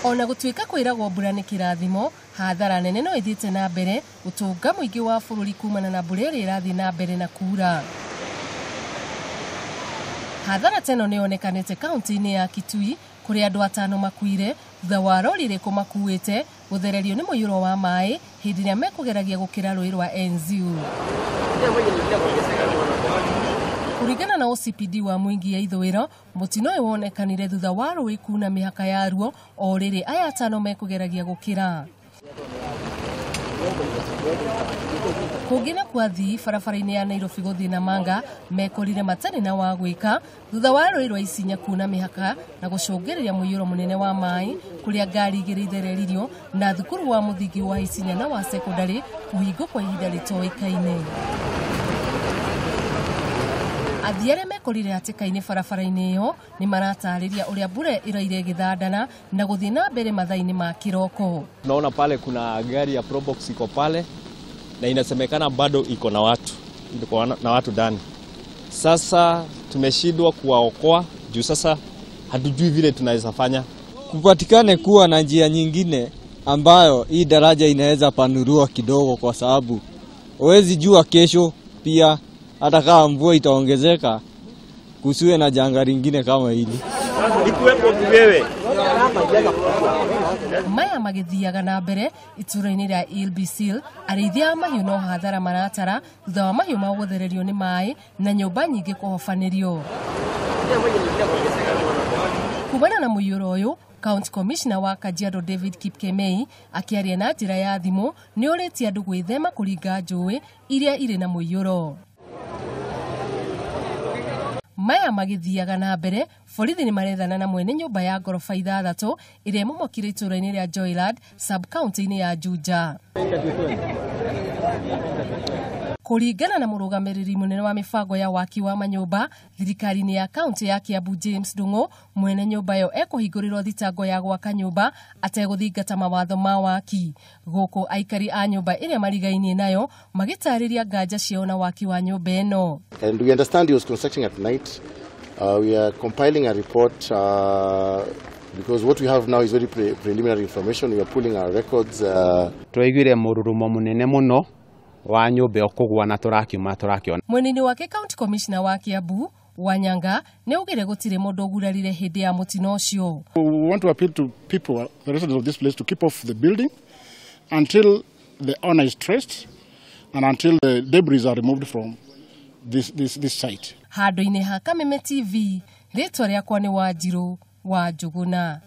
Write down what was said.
Ona gutuika kwiragwo mbura ni kirathimo, hathara nene no ithite na mbere gutunga muingi wa bururi kumana na mbura iri irathi na mbere na kura. Hathara teno ni onekanite kaunti-ini ya Kitui kuri andu 5 makuire thutha wa rori riku makuite guthererio ni muiyuro wa mai hindi ria mekugeragia gukira rui rwa Enziu. Kurigana na OCPD wa Mwingi ya Ithũĩro, mutino uyu wonekanire thutha wa rũĩ kuna mĩhaka ya ruo o rĩrĩ aya 5 mekugeragia gukira. Kũngĩna kwa thii barabara-inĩ ya Nairobi gũthiĩ Namanga mekorire matarĩ na wa gwĩka thutha wa rũĩ rwa Isinya kuna mĩhaka na gũcũngĩrĩria mũiyũro mũnene wa maĩ kũrĩa ngari igĩrĩ ithereririo na thukuru wa mũthingi wa Isinya na wa secondary kũhingwo kwa ihinda rĩtoĩkaine. Athiare mekorire hatĩka-inĩ barabara-inĩ ĩyo ni maratarĩria ũrĩa mbura ĩraire gĩthandana na gũthiĩ na mbere mathaa-inĩ ma kĩroko. Tunaona pale kuna gari ya Probox iko pale na inasemekana bado iko na watu ndani. Sasa tumeshindwa kuwaokoa juu sasa hatujui vile tunaweza fanya. Kupatikane kuwa na njia nyingine ambayo hii daraja inaweza panuliwa kidogo, kwa sababu huwezi jua kesho pia hata kama mvua itaongezeka kusiwe na janga lingine kama hili. Maya magithiaga na mbere itũra-inĩ rĩa Ilbisil arĩithia mahiũ no hathara maratara thutha wa mahiũ ma gũthererio nĩ maĩ na nyũmba nyingĩ kũhobanĩrio. Kumana na mũiyũro ũyũ, County Commissioner wa Kajiado David Kipkemei akĩaria na njĩra ya thimũ nĩ ũrĩtie andũ gwĩthema kũringa njũĩ iria irĩ na mũiyũro. Maya magithiaga na mbere, borithi ni marethana na mwene nyũmba ya ngorofa 6 ĩrĩa momokire itũra-inĩ rĩa Joylad sub-county-inĩ ya Juja. Kũringana na mũrũgamĩrĩri mũnene wa mĩbango ya waki wa manyũmba thirikari-inĩ ya kaunti ya Kiambu James Ndung'u, mwene nyũmba ĩyo ekũhingũrĩrwo thitango ya gwaka nyũmba ategũthingata mawatho ma waki. Gũkũ aikari a nyũmba ĩrĩa marigainie nayo magĩtarĩria nganja ciao na waki wa nyũmba ĩno. And we understand he was constructing at night. We are compiling a report because what we have now is very preliminary information. We are pulling our records. Twaiguire mũrurumo mũnene mũno wa nyũmba okugwa na tũrakiona. Mwenini wake County Commissioner wa Kiambu Wanyanga ne ugire gutire mũndũ ũgurarire hindi ya mutino ũcio. We want to appeal to people, the residents of this place, to keep off the building until the owner is traced and until the debris are removed from this site. Handũ-inĩ ha Kameme TV, rĩtwa rĩakwa nĩ Wanjirũ wa Njũgũna.